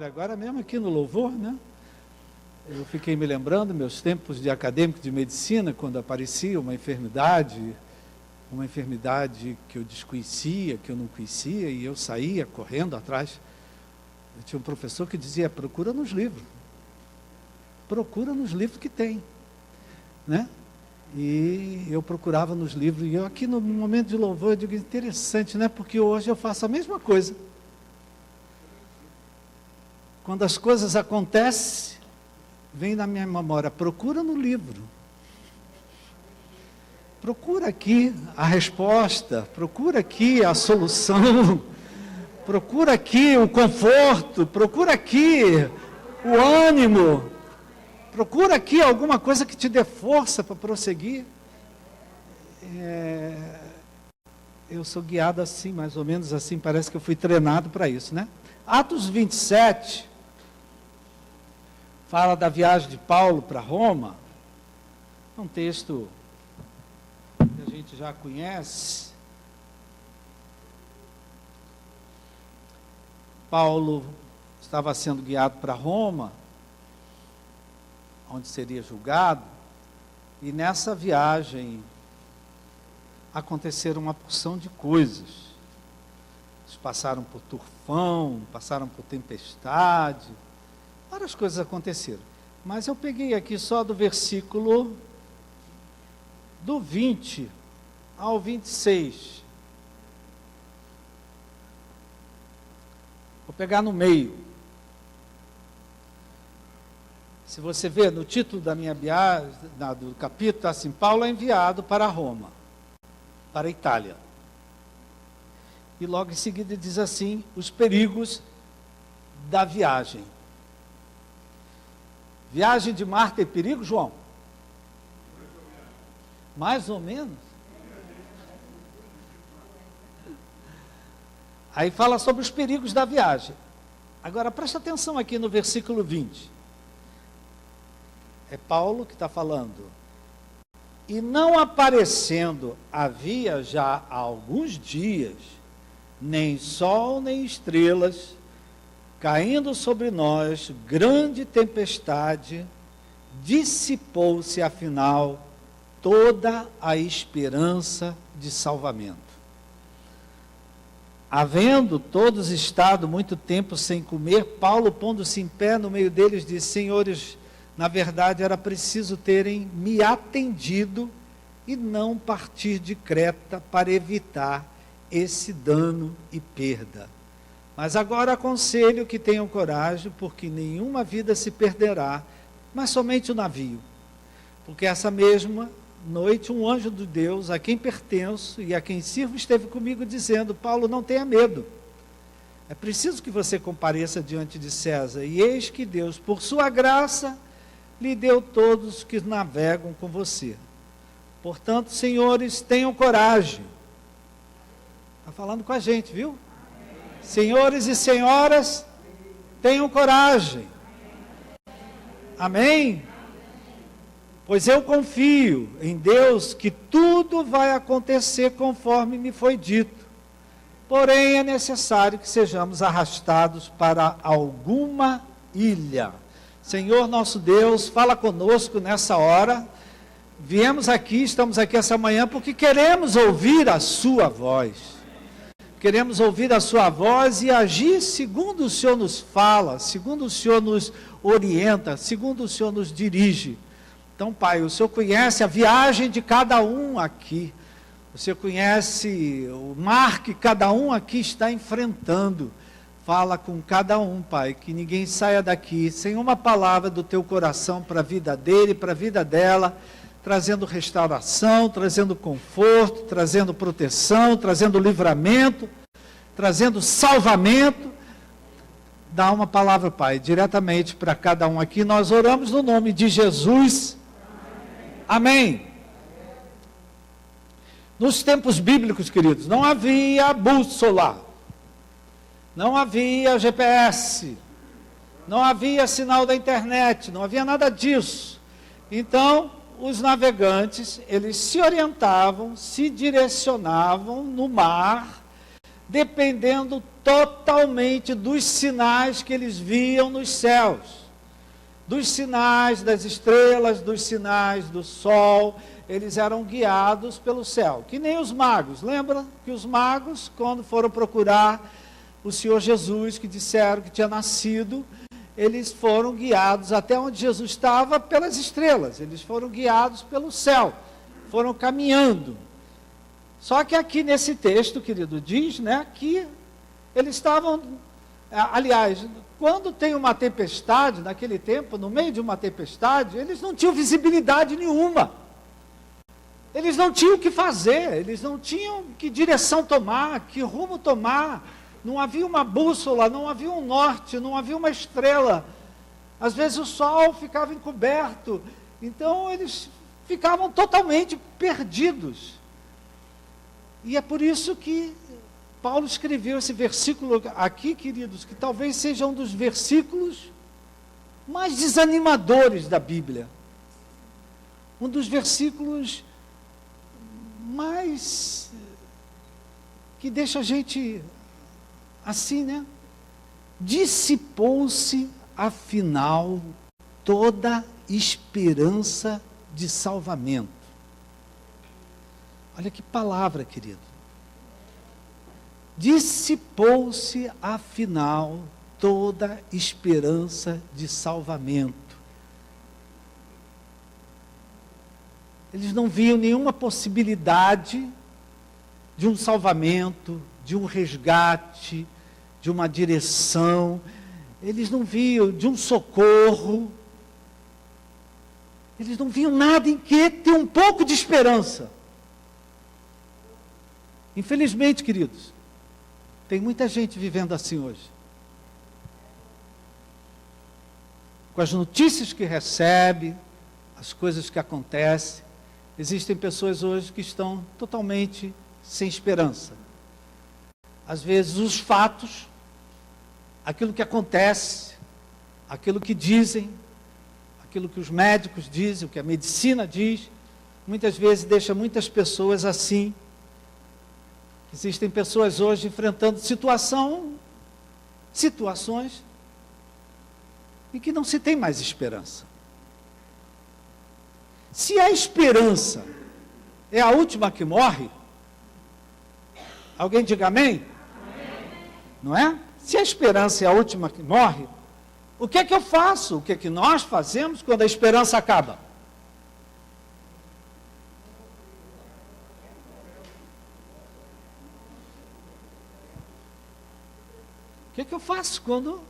agora mesmo aqui no louvor, né? Eu fiquei me lembrando, meus tempos de acadêmico de medicina, quando aparecia uma enfermidade que eu desconhecia, que eu não conhecia, e eu saía correndo atrás. Eu tinha um professor que dizia, procura nos livros que tem, né? E eu procurava nos livros, e eu aqui no momento de louvor, eu digo, interessante, né? Porque hoje eu faço a mesma coisa. Quando as coisas acontecem, vem na minha memória, procura no livro. Procura aqui a resposta, procura aqui a solução, procura aqui o conforto, procura aqui o ânimo, procura aqui alguma coisa que te dê força para prosseguir. Eu sou guiado assim, mais ou menos assim, parece que eu fui treinado para isso, né? Atos 27, fala da viagem de Paulo para Roma, é um texto que a gente já conhece. Paulo estava sendo guiado para Roma, onde seria julgado, e nessa viagem aconteceram uma porção de coisas. Eles passaram por tufão, passaram por tempestade, várias coisas aconteceram. Mas eu peguei aqui só do versículo do 20 ao 26. Vou pegar no meio. Se você ver no título da minha viagem, do capítulo, está assim, Paulo é enviado para Roma, para a Itália. E logo em seguida diz assim, os perigos da viagem. Viagem de mar tem perigo, João? Mais ou menos? Aí fala sobre os perigos da viagem. Agora presta atenção aqui no versículo 20. É Paulo que está falando. E não aparecendo havia já há alguns dias, nem sol nem estrelas, caindo sobre nós grande tempestade, dissipou-se afinal toda a esperança de salvamento. Havendo todos estado muito tempo sem comer, Paulo, pondo-se em pé no meio deles, disse, senhores, na verdade era preciso terem me atendido e não partir de Creta para evitar esse dano e perda. Mas agora aconselho que tenham coragem, porque nenhuma vida se perderá, mas somente o navio. Porque essa mesma noite um anjo de Deus, a quem pertenço e a quem sirvo, esteve comigo dizendo, Paulo, não tenha medo. É preciso que você compareça diante de César. E eis que Deus, por sua graça, lhe deu todos que navegam com você. Portanto, senhores, tenham coragem. Está falando com a gente, viu? Senhores e senhoras, tenham coragem. Amém? Pois eu confio em Deus que tudo vai acontecer conforme me foi dito. Porém, é necessário que sejamos arrastados para alguma ilha. Senhor nosso Deus, fala conosco nessa hora. Viemos aqui, estamos aqui essa manhã porque queremos ouvir a sua voz. Queremos ouvir a sua voz e agir segundo o Senhor nos fala, segundo o Senhor nos orienta, segundo o Senhor nos dirige. Então, Pai, o Senhor conhece a viagem de cada um aqui. O Senhor conhece o mar que cada um aqui está enfrentando. Fala com cada um, Pai, que ninguém saia daqui sem uma palavra do teu coração para a vida dele, para a vida dela, trazendo restauração, trazendo conforto, trazendo proteção, trazendo livramento, trazendo salvamento. Dá uma palavra, Pai, diretamente para cada um aqui. Nós oramos no nome de Jesus. Amém. Nos tempos bíblicos, queridos, não havia bússola, não havia GPS, não havia sinal da internet, não havia nada disso. Então, os navegantes, eles se orientavam, se direcionavam no mar, dependendo totalmente dos sinais que eles viam nos céus. Dos sinais das estrelas, dos sinais do sol, eles eram guiados pelo céu. Que nem os magos. Lembra que os magos, quando foram procurar o Senhor Jesus, que disseram que tinha nascido, eles foram guiados até onde Jesus estava pelas estrelas. Eles foram guiados pelo céu. Foram caminhando. Só que aqui nesse texto, querido, diz, né, que eles estavam, aliás, quando tem uma tempestade, naquele tempo, no meio de uma tempestade, eles não tinham visibilidade nenhuma. Eles não tinham o que fazer, eles não tinham que direção tomar, que rumo tomar. Não havia uma bússola, não havia um norte, não havia uma estrela. Às vezes o sol ficava encoberto, então eles ficavam totalmente perdidos. E é por isso que Paulo escreveu esse versículo aqui, queridos, que talvez seja um dos versículos mais desanimadores da Bíblia. Um dos versículos mais que deixa a gente assim, né? Dissipou-se, afinal, toda esperança de salvamento. Olha que palavra, querido. Dissipou-se, afinal, toda esperança de salvamento. Eles não viam nenhuma possibilidade de um salvamento, de um resgate, de uma direção. Eles não viam de um socorro. Eles não viam nada em que ter um pouco de esperança. Infelizmente, queridos, tem muita gente vivendo assim hoje. Com as notícias que recebe, as coisas que acontecem, existem pessoas hoje que estão totalmente sem esperança. Às vezes os fatos, aquilo que acontece, aquilo que dizem, aquilo que os médicos dizem, o que a medicina diz, muitas vezes deixa muitas pessoas assim. Existem pessoas hoje enfrentando situações em que não se tem mais esperança. Se a esperança é a última que morre, alguém diga amém? Não é? Se a esperança é a última que morre, o que é que eu faço? O que é que nós fazemos quando a esperança acaba? O que é que eu faço quando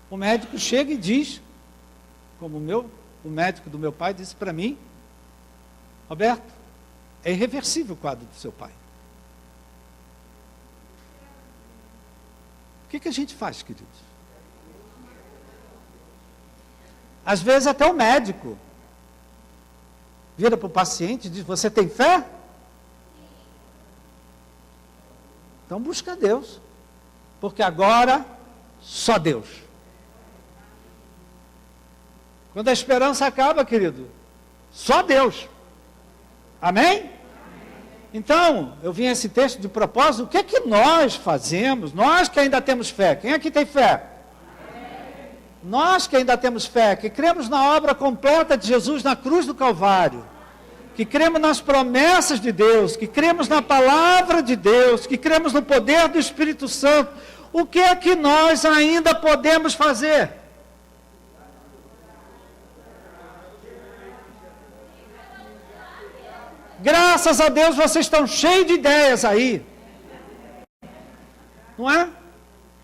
o médico chega e diz, como o médico do meu pai disse para mim, Roberto, é irreversível o quadro do seu pai. O que a gente faz, queridos? Às vezes até o médico vira para o paciente e diz, você tem fé? Então busca Deus, porque agora só Deus. Quando a esperança acaba, querido, só Deus. Amém? Então, eu vim a esse texto de propósito, o que é que nós fazemos? Nós que ainda temos fé. Quem aqui tem fé? Nós que ainda temos fé, que cremos na obra completa de Jesus na cruz do Calvário, que cremos nas promessas de Deus, que cremos na palavra de Deus, que cremos no poder do Espírito Santo, o que é que nós ainda podemos fazer? Graças a Deus vocês estão cheios de ideias aí. Não é?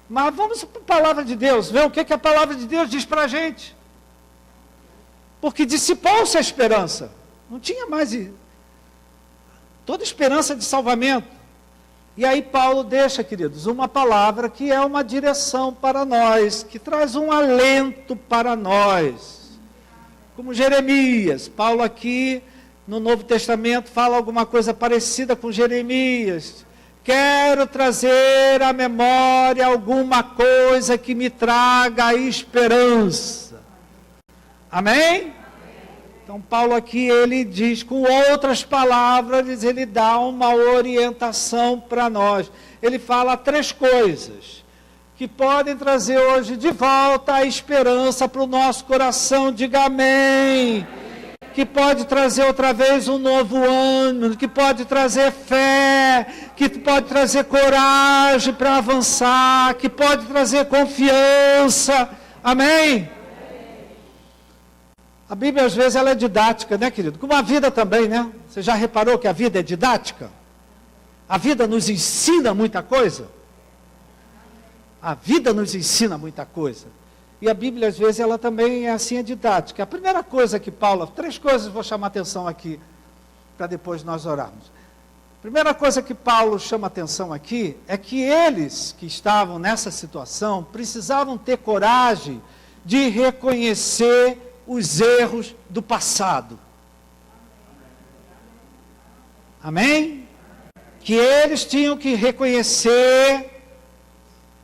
Mas vamos para a palavra de Deus, ver o que a palavra de Deus diz para a gente. Porque dissipou-se a esperança. Não tinha mais toda esperança de salvamento. E aí Paulo deixa, queridos, uma palavra que é uma direção para nós, que traz um alento para nós. Como Jeremias, Paulo aqui no Novo Testamento fala alguma coisa parecida com Jeremias. Quero trazer à memória alguma coisa que me traga esperança. Amém? Então, Paulo aqui, ele diz, com outras palavras, ele dá uma orientação para nós. Ele fala 3 coisas que podem trazer hoje de volta a esperança para o nosso coração. Diga amém. Que pode trazer outra vez um novo ânimo, que pode trazer fé, que pode trazer coragem para avançar, que pode trazer confiança. Amém? A Bíblia, às vezes, ela é didática, né, querido? Como a vida também, né? Você já reparou que a vida é didática? A vida nos ensina muita coisa. A vida nos ensina muita coisa. E a Bíblia, às vezes, ela também é assim, é didática. A primeira coisa que Paulo... 3 coisas vou chamar atenção aqui, para depois nós orarmos. A primeira coisa que Paulo chama atenção aqui, é que eles que estavam nessa situação, precisavam ter coragem de reconhecer os erros do passado. Amém? Que eles tinham que reconhecer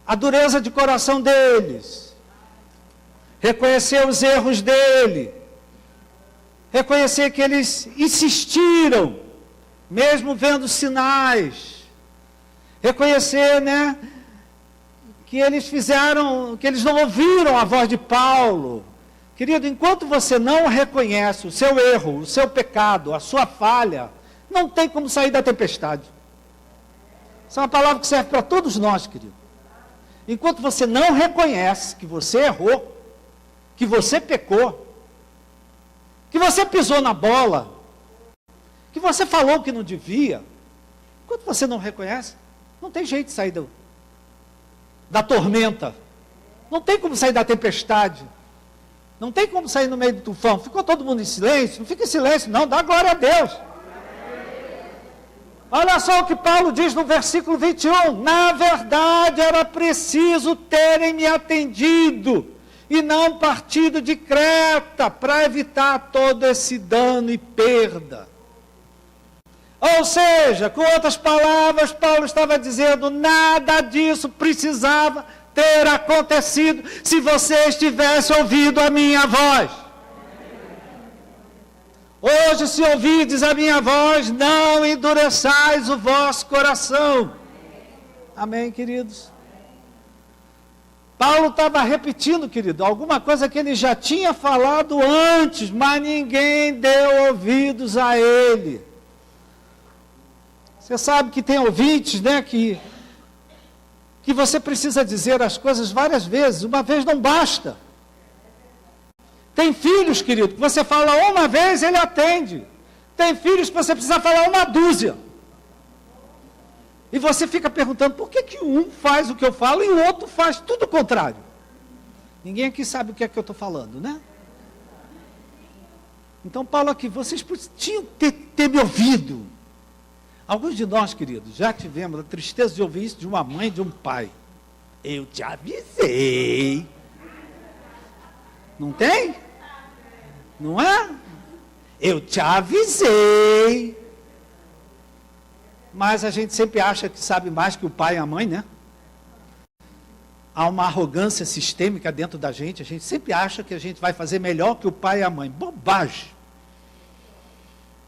a dureza de coração deles, reconhecer os erros dele, reconhecer que eles insistiram, mesmo vendo sinais, reconhecer, né, que eles fizeram, que eles não ouviram a voz de Paulo. Querido, enquanto você não reconhece o seu erro, o seu pecado, a sua falha, não tem como sair da tempestade. Essa é uma palavra que serve para todos nós, querido. Enquanto você não reconhece que você errou, que você pecou, que você pisou na bola, que você falou que não devia, enquanto você não reconhece, não tem jeito de sair da tormenta, não tem como sair da tempestade, não tem como sair no meio do tufão. Ficou todo mundo em silêncio? Não fica em silêncio não, dá glória a Deus. Olha só o que Paulo diz no versículo 21, na verdade era preciso terem me atendido, e não partido de Creta, para evitar todo esse dano e perda. Ou seja, com outras palavras, Paulo estava dizendo, nada disso precisava ter acontecido se vocês tivessem ouvido a minha voz. Hoje, se ouvides a minha voz, não endureçais o vosso coração. Amém, queridos? Paulo estava repetindo, querido, alguma coisa que ele já tinha falado antes, mas ninguém deu ouvidos a ele. Você sabe que tem ouvintes, né, que você precisa dizer as coisas várias vezes, uma vez não basta. Tem filhos, querido, que você fala uma vez, ele atende. Tem filhos que você precisa falar uma dúzia. E você fica perguntando, por que um faz o que eu falo e o outro faz tudo o contrário? Ninguém aqui sabe o que é que eu estou falando, né? Então, Paulo aqui, vocês tinham que ter me ouvido. Alguns de nós, queridos, já tivemos a tristeza de ouvir isso de uma mãe e de um pai. Eu te avisei. Não tem? Não é? Eu te avisei. Mas a gente sempre acha que sabe mais que o pai e a mãe, né? Há uma arrogância sistêmica dentro da gente. A gente sempre acha que a gente vai fazer melhor que o pai e a mãe. Bobagem.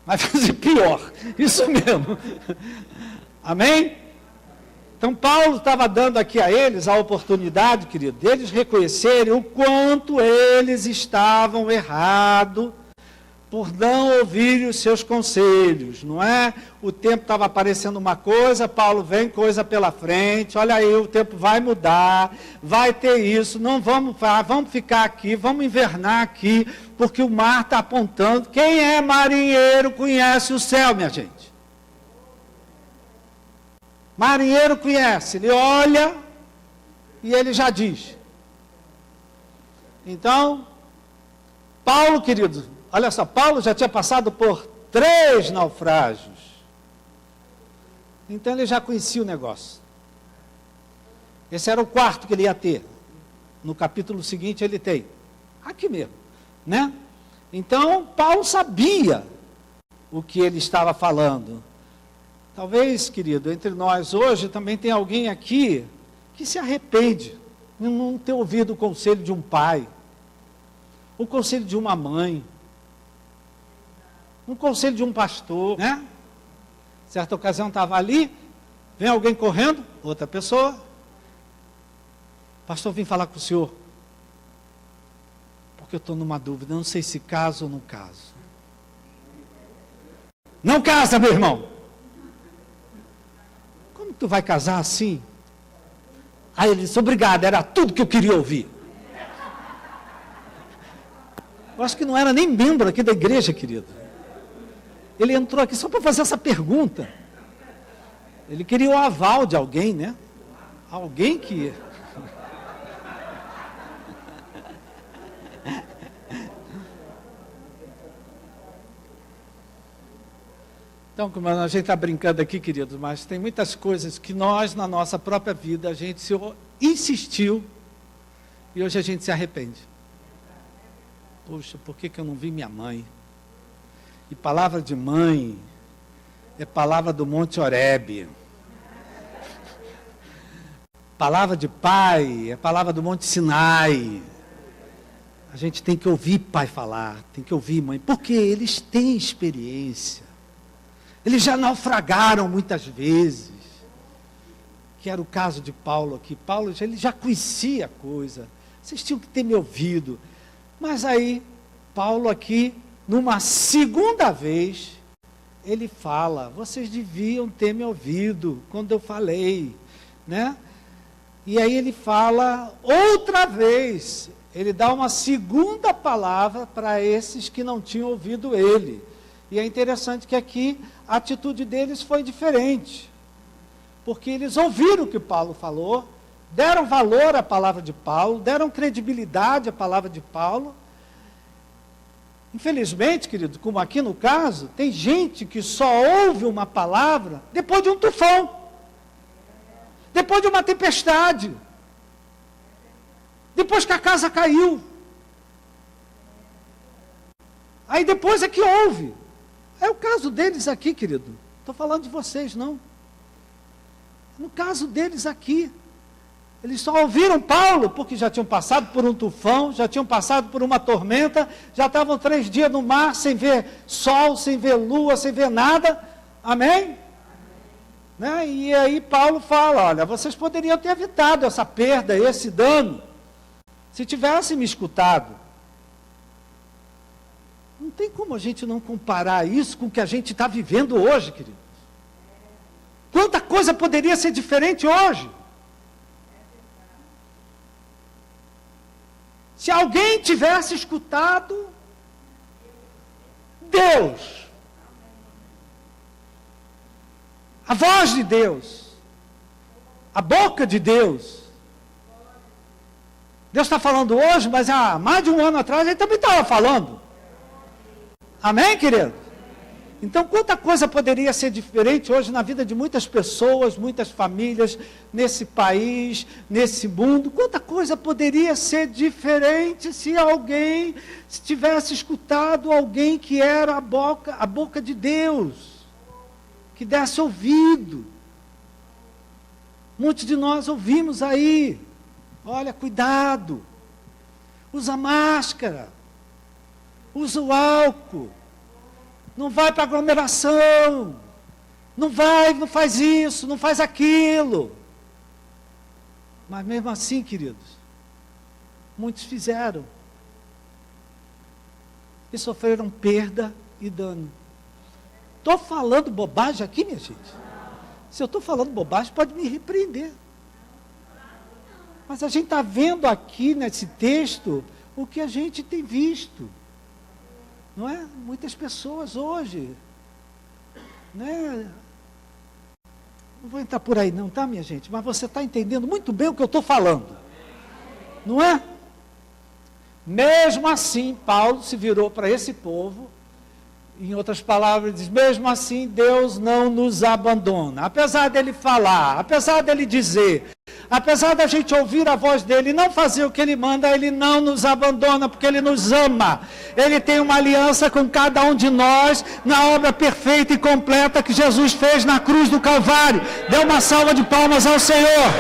Vai fazer pior. Isso mesmo. Amém? Então, Paulo estava dando aqui a eles a oportunidade, querido, deles reconhecerem o quanto eles estavam errados por não ouvirem os seus conselhos, não é? O tempo estava aparecendo uma coisa, Paulo vem coisa pela frente, olha aí, o tempo vai mudar, vai ter isso, não vamos ficar aqui, vamos invernar aqui, porque o mar está apontando. Quem é marinheiro conhece o céu, minha gente. Marinheiro conhece, ele olha e ele já diz. Então, Paulo, querido, olha só, Paulo já tinha passado por 3 naufrágios. Então ele já conhecia o negócio. Esse era o 4º que ele ia ter. No capítulo seguinte ele tem. Aqui mesmo, né? Então, Paulo sabia o que ele estava falando. Talvez, querido, entre nós hoje também tem alguém aqui que se arrepende de não ter ouvido o conselho de um pai, o conselho de uma mãe, Um conselho de um pastor, né? Certa ocasião estava ali, vem alguém correndo, outra pessoa. Pastor, vim falar com o senhor. Porque eu estou numa dúvida, não sei se caso ou não caso. Não casa, meu irmão. Como tu vai casar assim? Aí ele disse, obrigado, era tudo que eu queria ouvir. Eu acho que não era nem membro aqui da igreja, querido. Ele entrou aqui só para fazer essa pergunta. Ele queria o aval de alguém, né? Alguém que... Então, como a gente está brincando aqui, queridos, mas tem muitas coisas que nós, na nossa própria vida, a gente insistiu e hoje a gente se arrepende. Poxa, por que eu não vi minha mãe? E palavra de mãe é palavra do Monte Horebe. Palavra de pai é palavra do Monte Sinai. A gente tem que ouvir pai falar, tem que ouvir mãe, porque eles têm experiência. Eles já naufragaram muitas vezes. Que era o caso de Paulo aqui. Paulo, ele já conhecia a coisa. Vocês tinham que ter me ouvido. Mas aí, Paulo aqui, numa segunda vez, ele fala, vocês deviam ter me ouvido quando eu falei, né? E aí ele fala outra vez, ele dá uma segunda palavra para esses que não tinham ouvido ele. E é interessante que aqui a atitude deles foi diferente, porque eles ouviram o que Paulo falou, deram valor à palavra de Paulo, deram credibilidade à palavra de Paulo. Infelizmente, querido, como aqui no caso, tem gente que só ouve uma palavra depois de um tufão, depois de uma tempestade, depois que a casa caiu. Aí depois é que ouve. É o caso deles aqui, querido. Estou falando de vocês, não. No caso deles aqui. Eles só ouviram Paulo porque já tinham passado por um tufão, já tinham passado por uma tormenta, já estavam 3 dias no mar, sem ver sol, sem ver lua, sem ver nada. Amém? Né? E aí Paulo fala, olha, vocês poderiam ter evitado essa perda, esse dano, se tivessem me escutado. Não tem como a gente não comparar isso com o que a gente está vivendo hoje, queridos. Quanta coisa poderia ser diferente hoje? Se alguém tivesse escutado Deus, a voz de Deus, a boca de Deus. Deus está falando hoje, mas há mais de um ano atrás ele também estava falando. Amém, querido? Então, quanta coisa poderia ser diferente hoje na vida de muitas pessoas, muitas famílias, nesse país, nesse mundo. Quanta coisa poderia ser diferente se alguém tivesse escutado alguém que era a boca de Deus, que desse ouvido. Muitos de nós ouvimos aí, olha, cuidado, usa máscara, usa o álcool, não vai para aglomeração, não faz isso, não faz aquilo. Mas mesmo assim, queridos, muitos fizeram e sofreram perda e dano. Estou falando bobagem aqui, minha gente? Se eu estou falando bobagem, pode me repreender. Mas a gente está vendo aqui nesse texto o que a gente tem visto. Não é? Muitas pessoas hoje, né? Não vou entrar por aí não, tá, minha gente? Mas você está entendendo muito bem o que eu estou falando. Não é? Mesmo assim, Paulo se virou para esse povo, em outras palavras, diz, mesmo assim, Deus não nos abandona. Apesar dele falar, apesar dele dizer, apesar da gente ouvir a voz dele e não fazer o que ele manda, ele não nos abandona, porque ele nos ama. Ele tem uma aliança com cada um de nós, na obra perfeita e completa que Jesus fez na cruz do Calvário. Dê uma salva de palmas ao Senhor.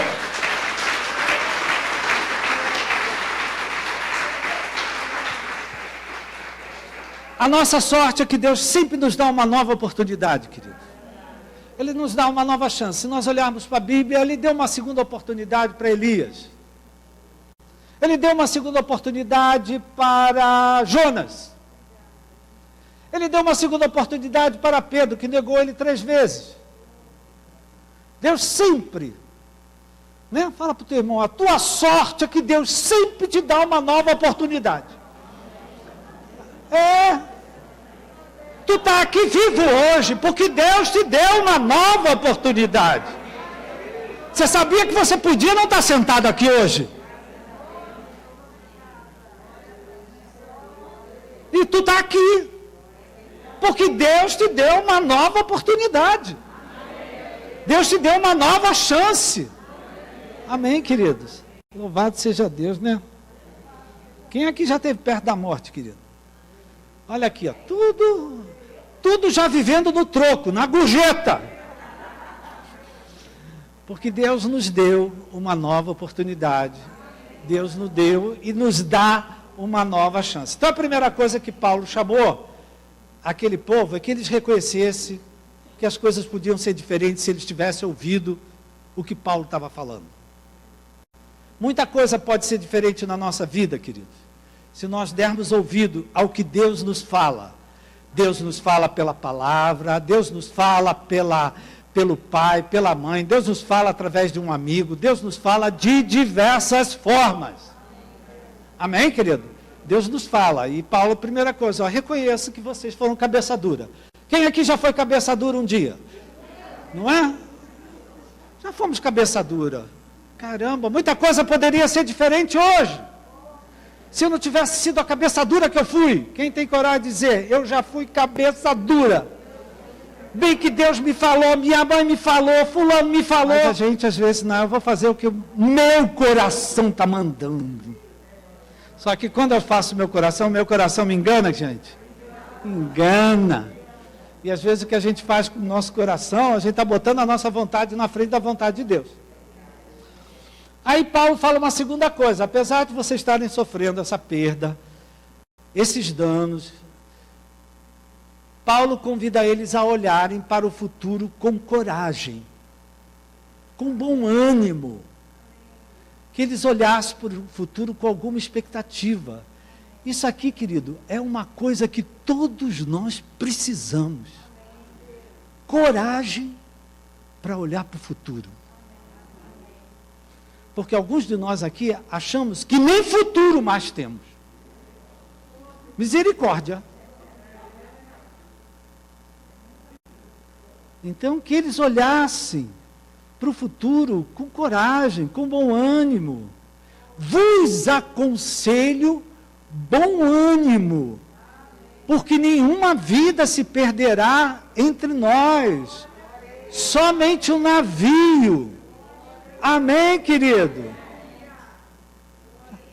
A nossa sorte é que Deus sempre nos dá uma nova oportunidade, querido. Ele nos dá uma nova chance. Se nós olharmos para a Bíblia, Ele deu uma segunda oportunidade para Elias. Ele deu uma segunda oportunidade para Jonas. Ele deu uma segunda oportunidade para Pedro, que negou Ele 3 vezes. Deus sempre, né? Fala para o teu irmão, a tua sorte é que Deus sempre te dá uma nova oportunidade. Tu está aqui vivo hoje, porque Deus te deu uma nova oportunidade. Você sabia que você podia não estar sentado aqui hoje? E tu está aqui, porque Deus te deu uma nova oportunidade. Deus te deu uma nova chance. Amém, queridos? Louvado seja Deus, né? Quem aqui já esteve perto da morte, querido? Olha aqui, ó, tudo já vivendo no troco, na gorjeta. Porque Deus nos deu uma nova oportunidade. Deus nos deu e nos dá uma nova chance. Então a primeira coisa que Paulo chamou aquele povo é que eles reconhecessem que as coisas podiam ser diferentes se eles tivessem ouvido o que Paulo estava falando. Muita coisa pode ser diferente na nossa vida, queridos, se nós dermos ouvido ao que Deus nos fala. Deus nos fala pela palavra, Deus nos fala pelo pai, pela mãe, Deus nos fala através de um amigo, Deus nos fala de diversas formas. Amém, querido? Deus nos fala. E Paulo, primeira coisa, ó, reconheça que vocês foram cabeça dura. Quem aqui já foi cabeça dura um dia? Não é? Já fomos cabeça dura. Caramba, muita coisa poderia ser diferente hoje. Se eu não tivesse sido a cabeça dura que eu fui. Quem tem coragem de dizer, eu já fui cabeça dura. Bem que Deus me falou, minha mãe me falou, fulano me falou. Mas a gente às vezes, não, eu vou fazer o que o meu coração está mandando. Só que quando eu faço meu coração me engana, gente. Engana. E às vezes o que a gente faz com o nosso coração, a gente está botando a nossa vontade na frente da vontade de Deus. Aí Paulo fala uma segunda coisa, apesar de vocês estarem sofrendo essa perda, esses danos, Paulo convida eles a olharem para o futuro com coragem, com bom ânimo, que eles olhassem para o futuro com alguma expectativa. Isso aqui, querido, é uma coisa que todos nós precisamos. Coragem para olhar para o futuro. Porque alguns de nós aqui achamos que nem futuro mais temos. Misericórdia. Então, que eles olhassem para o futuro com coragem, com bom ânimo. Vos aconselho bom ânimo, porque nenhuma vida se perderá entre nós, somente um navio. Amém, querido?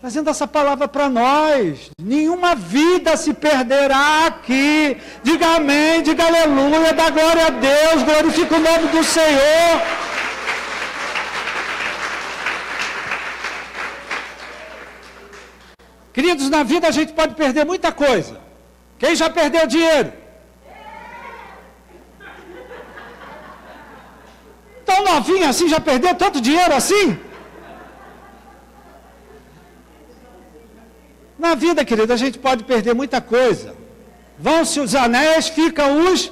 Trazendo essa palavra para nós, nenhuma vida se perderá aqui. Diga amém, diga aleluia, dá glória a Deus, glorifica o nome do Senhor. Queridos, na vida a gente pode perder muita coisa. Quem já perdeu dinheiro? Tão novinho assim, já perdeu tanto dinheiro assim? Na vida, querido, a gente pode perder muita coisa. Vão-se os anéis, ficam os...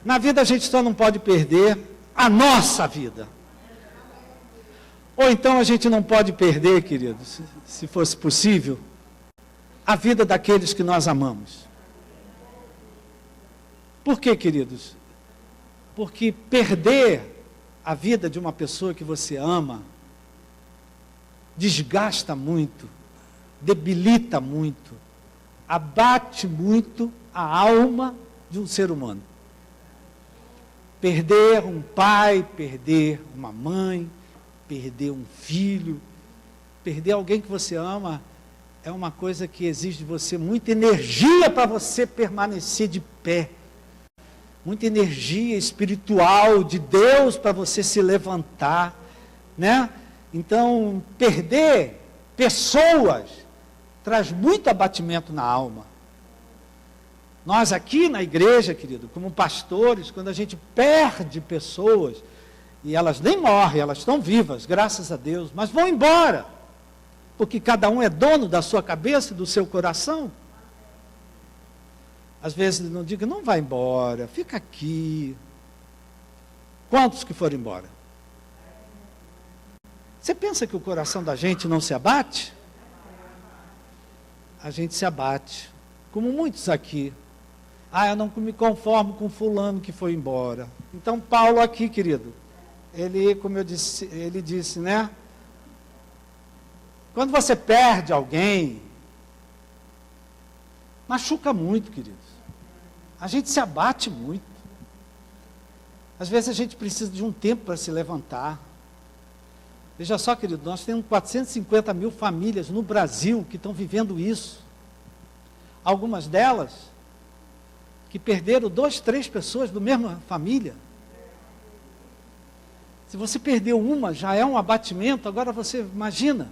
Na vida a gente só não pode perder a nossa vida. Ou então a gente não pode perder, queridos, se fosse possível, a vida daqueles que nós amamos. Por quê, queridos? Porque perder a vida de uma pessoa que você ama desgasta muito, debilita muito, abate muito a alma de um ser humano. Perder um pai, perder uma mãe, perder um filho, perder alguém que você ama, é uma coisa que exige de você muita energia para você permanecer de pé. Muita energia espiritual de Deus para você se levantar, né? Então, perder pessoas traz muito abatimento na alma. Nós aqui na igreja, querido, como pastores, quando a gente perde pessoas, e elas nem morrem, elas estão vivas, graças a Deus, mas vão embora, porque cada um é dono da sua cabeça e do seu coração. Às vezes não diga, não vai embora, fica aqui. Quantos que foram embora? Você pensa que o coração da gente não se abate? A gente se abate, como muitos aqui. Eu não me conformo com fulano que foi embora. Então Paulo aqui, querido, ele, como eu disse, ele disse, né? Quando você perde alguém, machuca muito, queridos. A gente se abate muito. Às vezes a gente precisa de um tempo para se levantar. Veja só, querido, nós temos 450 mil famílias no Brasil que estão vivendo isso. Algumas delas que perderam 2, 3 pessoas da mesma família. Se você perdeu uma, já é um abatimento. Agora você imagina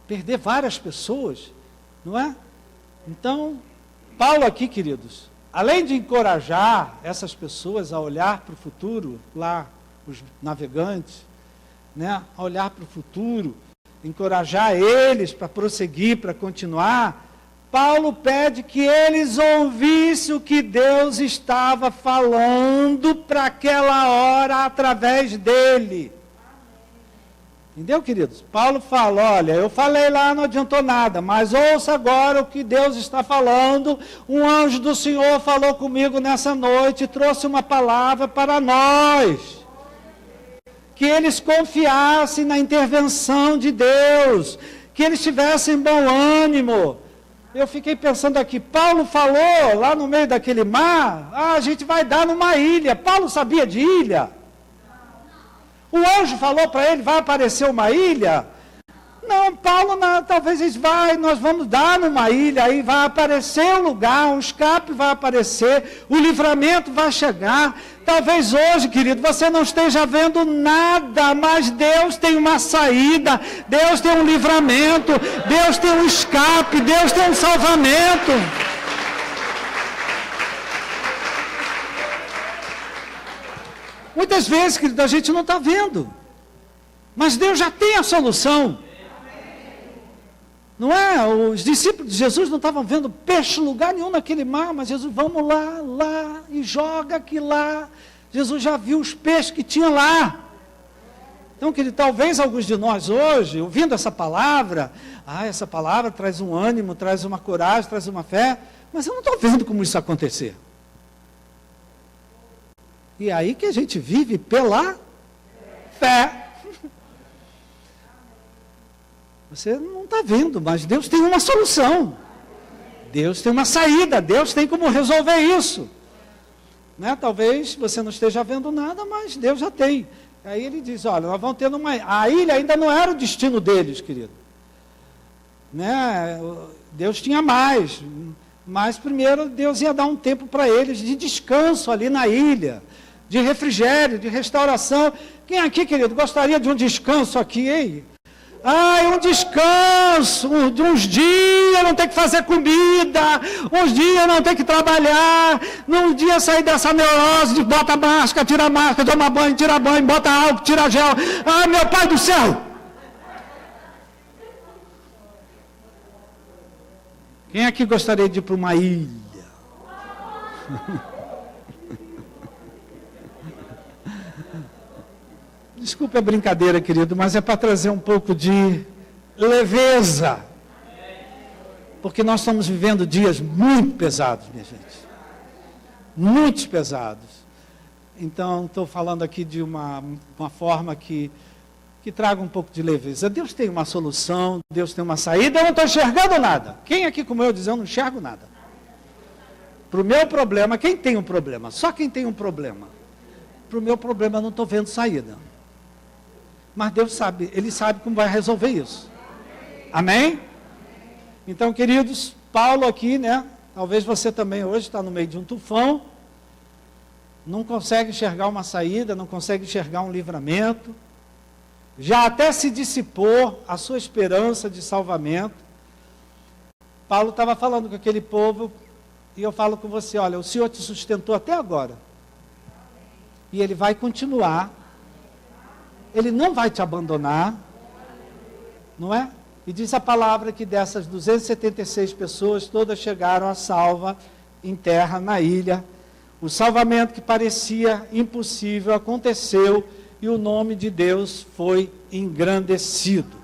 perder várias pessoas, não é? Então, Paulo aqui, queridos, além de encorajar essas pessoas a olhar para o futuro, lá, os navegantes, né, a olhar para o futuro, encorajar eles para prosseguir, para continuar, Paulo pede que eles ouvissem o que Deus estava falando para aquela hora através dele. Entendeu, queridos? Paulo fala, olha, eu falei lá, não adiantou nada, mas ouça agora o que Deus está falando. Um anjo do Senhor falou comigo nessa noite e trouxe uma palavra para nós. Que eles confiassem na intervenção de Deus, que eles tivessem bom ânimo. Eu fiquei pensando aqui, Paulo falou lá no meio daquele mar, a gente vai dar numa ilha. Paulo sabia de ilha? O anjo falou para ele, vai aparecer uma ilha? Não, Paulo, não, talvez nós vamos dar numa ilha, aí vai aparecer um lugar, um escape vai aparecer, o livramento vai chegar. Talvez hoje, querido, você não esteja vendo nada, mas Deus tem uma saída, Deus tem um livramento, Deus tem um escape, Deus tem um salvamento. Muitas vezes, querido, a gente não está vendo, mas Deus já tem a solução. Não é? Os discípulos de Jesus não estavam vendo peixe em lugar nenhum naquele mar, mas Jesus, vamos lá, e joga aqui lá. Jesus já viu os peixes que tinha lá. Então, querido, talvez alguns de nós hoje, ouvindo essa palavra traz um ânimo, traz uma coragem, traz uma fé, mas eu não estou vendo como isso acontecer. E aí que a gente vive pela fé. Você não está vendo, mas Deus tem uma solução. Deus tem uma saída, Deus tem como resolver isso. Né? Talvez você não esteja vendo nada, mas Deus já tem. Aí ele diz, olha, nós vamos ter a ilha ainda não era o destino deles, querido. Né? Deus tinha mais, mas primeiro Deus ia dar um tempo para eles de descanso ali na ilha, de refrigério, de restauração. Quem aqui, querido, gostaria de um descanso aqui, hein? Um descanso, de uns dias não ter que fazer comida, uns dias não ter que trabalhar, num dia sair dessa neurose de bota máscara, tira máscara, toma banho, tira banho, bota álcool, tira gel. Meu Pai do céu! Quem aqui gostaria de ir para uma ilha? Desculpe a brincadeira, querido, mas é para trazer um pouco de leveza. Porque nós estamos vivendo dias muito pesados, minha gente. Muito pesados. Então, estou falando aqui de uma forma que traga um pouco de leveza. Deus tem uma solução, Deus tem uma saída. Eu não estou enxergando nada. Quem aqui, como eu dizer, eu não enxergo nada. Para o meu problema, quem tem um problema? Só quem tem um problema. Para o meu problema, eu não estou vendo saída. Mas Deus sabe, Ele sabe como vai resolver isso. Amém? Então, queridos, Paulo aqui, né? Talvez você também hoje está no meio de um tufão, não consegue enxergar uma saída, não consegue enxergar um livramento, já até se dissipou a sua esperança de salvamento. Paulo estava falando com aquele povo, E eu falo com você, olha, o Senhor te sustentou até agora. E Ele vai continuar. Ele não vai te abandonar. Não é? E diz a palavra que dessas 276 pessoas, todas chegaram a salva em terra, na ilha. O salvamento que parecia impossível aconteceu e o nome de Deus foi engrandecido.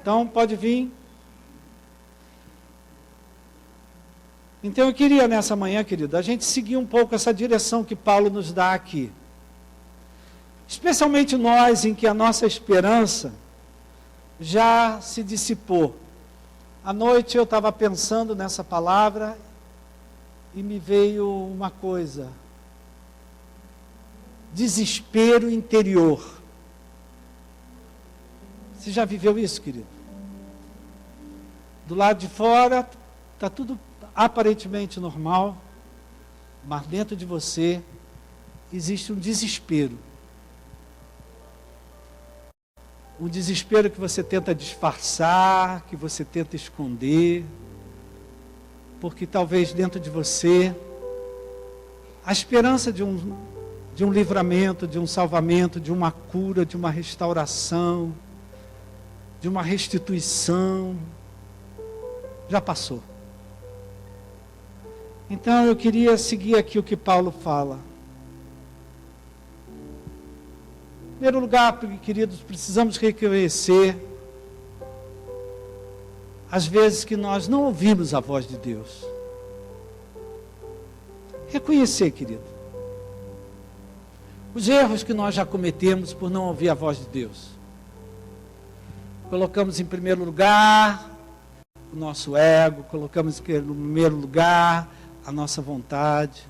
Então, pode vir. Então, eu queria nessa manhã, querido, a gente seguir um pouco essa direção que Paulo nos dá aqui. Especialmente nós, em que a nossa esperança já se dissipou. À noite eu estava pensando nessa palavra e me veio uma coisa: desespero interior. Você já viveu isso, querido? Do lado de fora está tudo aparentemente normal, mas dentro de você existe um desespero. Um desespero que você tenta disfarçar, que você tenta esconder, porque talvez dentro de você a esperança de um livramento, de um salvamento, de uma cura, de uma restauração, de uma restituição, já passou. Então eu queria seguir aqui o que Paulo fala. Em primeiro lugar, queridos, precisamos reconhecer as vezes que nós não ouvimos a voz de Deus. Reconhecer, querido, os erros que nós já cometemos por não ouvir a voz de Deus. Colocamos em primeiro lugar o nosso ego, colocamos em primeiro lugar a nossa vontade.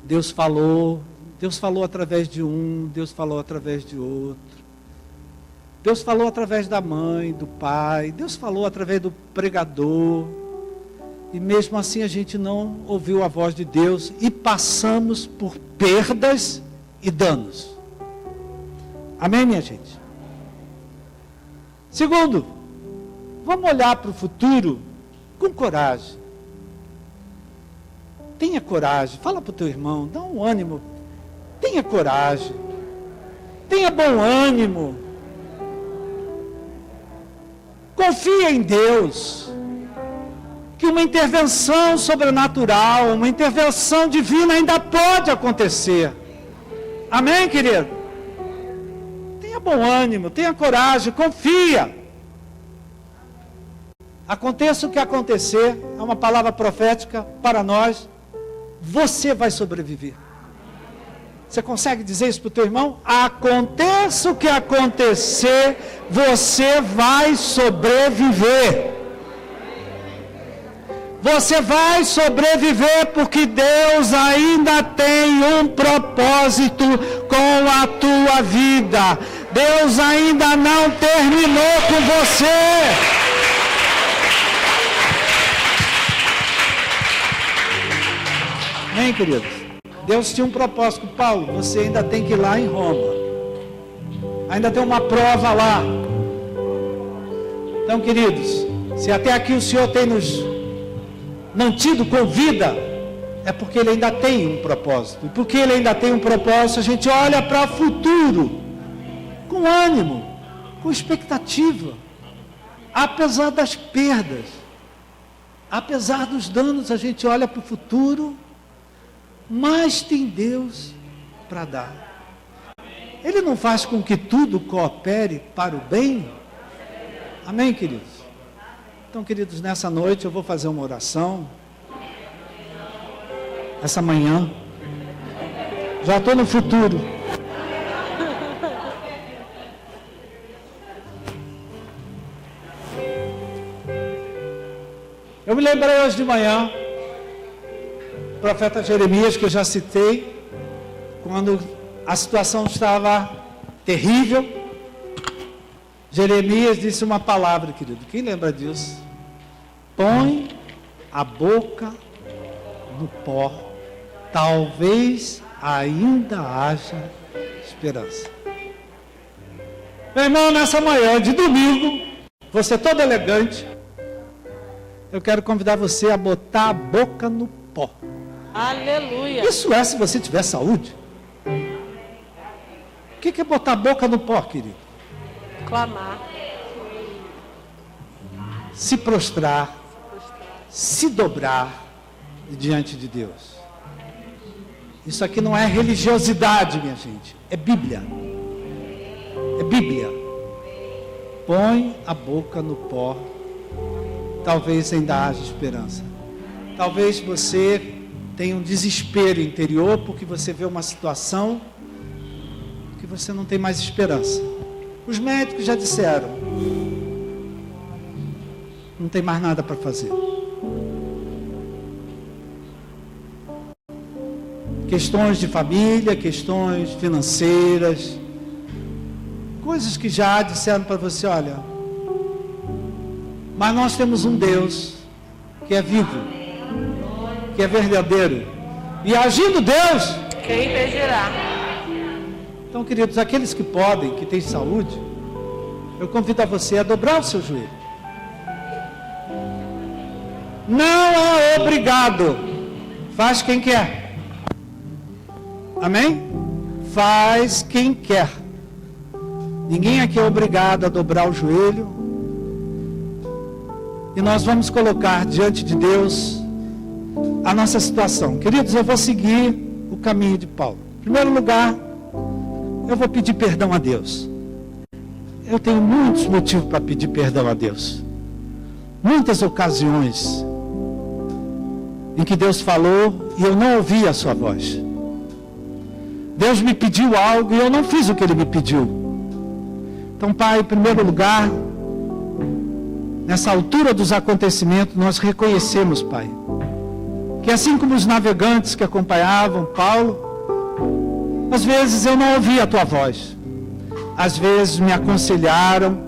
Deus falou através de um, Deus falou através de outro. Deus falou através da mãe, do pai, Deus falou através do pregador. E mesmo assim a gente não ouviu a voz de Deus e passamos por perdas e danos. Amém, minha gente? Segundo, vamos olhar para o futuro com coragem. Tenha coragem, fala para o teu irmão, dá um ânimo. Tenha coragem, tenha bom ânimo, confia em Deus, que uma intervenção sobrenatural, uma intervenção divina ainda pode acontecer. Amém, querido? Tenha bom ânimo, tenha coragem, confia. Aconteça o que acontecer, é uma palavra profética para nós, você vai sobreviver. Você consegue dizer isso para o teu irmão? Aconteça o que acontecer, você vai sobreviver. Você vai sobreviver porque Deus ainda tem um propósito com a tua vida. Deus ainda não terminou com você. Amém, queridos? Deus tinha um propósito com Paulo. Você ainda tem que ir lá em Roma. Ainda tem uma prova lá. Então, queridos, se até aqui o Senhor tem nos mantido com vida, é porque Ele ainda tem um propósito. E porque Ele ainda tem um propósito, a gente olha para o futuro com ânimo, com expectativa. Apesar das perdas, apesar dos danos, a gente olha para o futuro, mas tem Deus para dar. Ele não faz com que tudo coopere para o bem? Amém, queridos? Então, queridos, nessa noite eu vou fazer uma oração. Essa manhã. Já estou no futuro. Eu me lembrei hoje de manhã, o profeta Jeremias, que eu já citei, quando a situação estava terrível, Jeremias disse uma palavra, querido. Quem lembra disso? Põe a boca no pó, talvez ainda haja esperança. Meu irmão, nessa manhã de domingo, você todo elegante, eu quero convidar você a botar a boca no pó. Aleluia. Isso é se você tiver saúde. O que é botar a boca no pó, querido? Clamar. Se prostrar, se dobrar diante de Deus. Isso aqui não é religiosidade, minha gente. É Bíblia. É Bíblia. Põe a boca no pó. Talvez ainda haja esperança. Talvez você tenha um desespero interior porque você vê uma situação que você não tem mais esperança. Os médicos já disseram, não tem mais nada para fazer. Questões de família, questões financeiras, coisas que já disseram para você, olha, mas nós temos um Deus que é vivo, que é verdadeiro, e agindo Deus, quem impedirá? Então, queridos, aqueles que podem, que têm saúde, eu convido a você a dobrar o seu joelho. Não é obrigado, faz quem quer. Amém? Faz quem quer. Ninguém aqui é obrigado a dobrar o joelho. E nós vamos colocar diante de Deus a nossa situação. Queridos, eu vou seguir o caminho de Paulo. Em primeiro lugar, eu vou pedir perdão a Deus. Eu tenho muitos motivos para pedir perdão a Deus. Muitas ocasiões em que Deus falou e eu não ouvi a sua voz. Deus me pediu algo e eu não fiz o que Ele me pediu. Então, Pai, em primeiro lugar, nessa altura dos acontecimentos, nós reconhecemos, Pai, que assim como os navegantes que acompanhavam Paulo, às vezes eu não ouvi a Tua voz. Às vezes me aconselharam,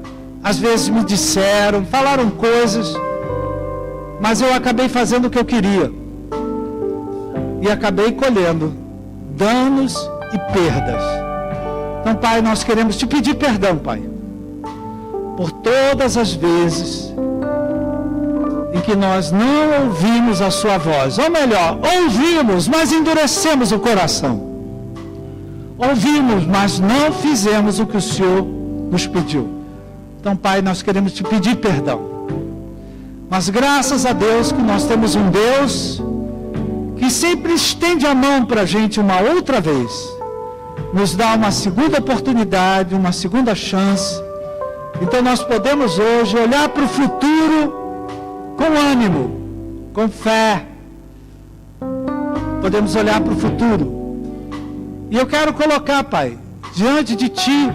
às vezes me disseram, falaram coisas, mas eu acabei fazendo o que eu queria. E acabei colhendo danos e perdas. Então, Pai, nós queremos Te pedir perdão, Pai, por todas as vezes em que nós não ouvimos a Sua voz. Ou melhor, ouvimos, mas endurecemos o coração. Ouvimos, mas não fizemos o que o Senhor nos pediu. Então, Pai, nós queremos Te pedir perdão. Mas graças a Deus que nós temos um Deus que sempre estende a mão para a gente uma outra vez. Nos dá uma segunda oportunidade, uma segunda chance. Então nós podemos hoje olhar para o futuro com ânimo, com fé. Podemos olhar para o futuro. E eu quero colocar, Pai, diante de Ti,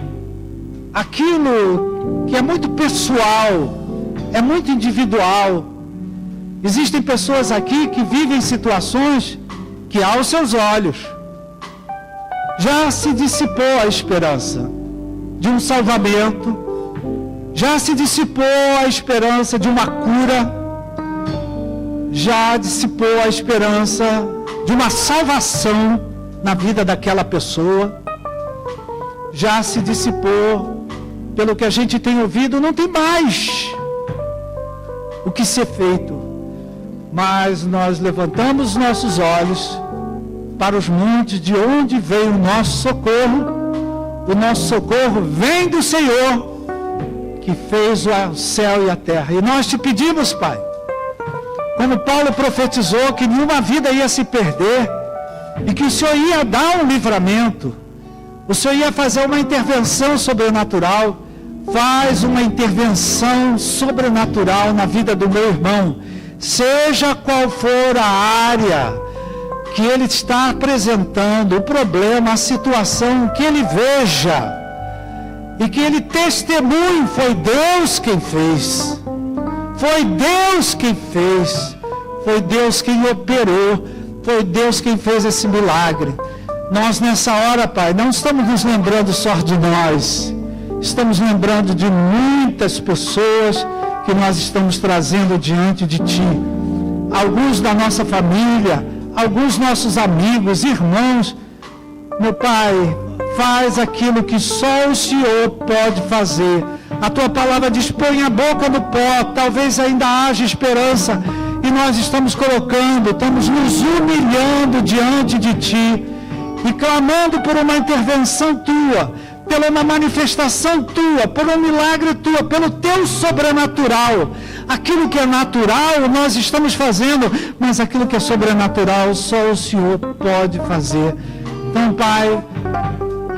aquilo que é muito pessoal, é muito individual. Existem pessoas aqui que vivem situações que aos seus olhos já se dissipou a esperança de um salvamento, já se dissipou a esperança de uma cura, já dissipou a esperança de uma salvação na vida daquela pessoa, já se dissipou, pelo que a gente tem ouvido, não tem mais o que ser feito. Mas nós levantamos nossos olhos para os montes, de onde veio o nosso socorro. O nosso socorro vem do Senhor, que fez o céu e a terra. E nós Te pedimos, Pai, como Paulo profetizou, que nenhuma vida ia se perder, e que o Senhor ia dar um livramento, o Senhor ia fazer uma intervenção sobrenatural. Faz uma intervenção sobrenatural na vida do meu irmão, seja qual for a área que ele está apresentando, o problema, a situação, que ele veja e que ele testemunhe. Foi Deus quem fez, foi Deus quem fez, foi Deus quem operou, foi Deus quem fez esse milagre. Nós nessa hora, Pai, não estamos nos lembrando só de nós, estamos lembrando de muitas pessoas que nós estamos trazendo diante de Ti. Alguns da nossa família, alguns nossos amigos, irmãos. Meu Pai, faz aquilo que só o Senhor pode fazer. A tua palavra diz: põe a boca no pó, talvez ainda haja esperança. E nós estamos estamos nos humilhando diante de Ti e clamando por uma intervenção Tua, pela uma manifestação Tua, por um milagre Tua, pelo Teu sobrenatural. Aquilo que é natural nós estamos fazendo, mas aquilo que é sobrenatural só o Senhor pode fazer. Então, Pai,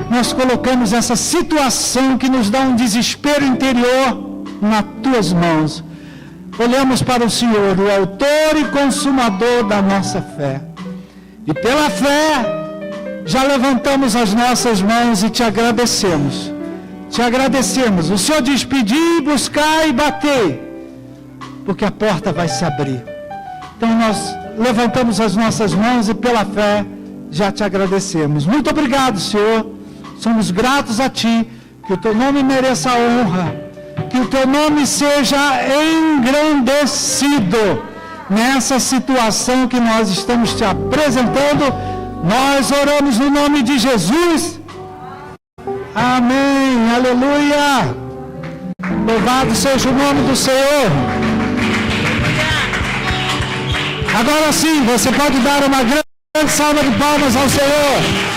nós colocamos essa situação que nos dá um desespero interior nas Tuas mãos. Olhamos para o Senhor, o autor e consumador da nossa fé. E pela fé, já levantamos as nossas mãos e Te agradecemos. Te agradecemos. O Senhor diz: pedi, buscar e bater, porque a porta vai se abrir. Então nós levantamos as nossas mãos e pela fé já Te agradecemos. Muito obrigado, Senhor. Somos gratos a Ti. Que o Teu nome mereça a honra. Que o Teu nome seja engrandecido nessa situação que nós estamos Te apresentando. Nós oramos no nome de Jesus. Amém. Aleluia. Louvado seja o nome do Senhor. Agora sim, você pode dar uma grande salva de palmas ao Senhor.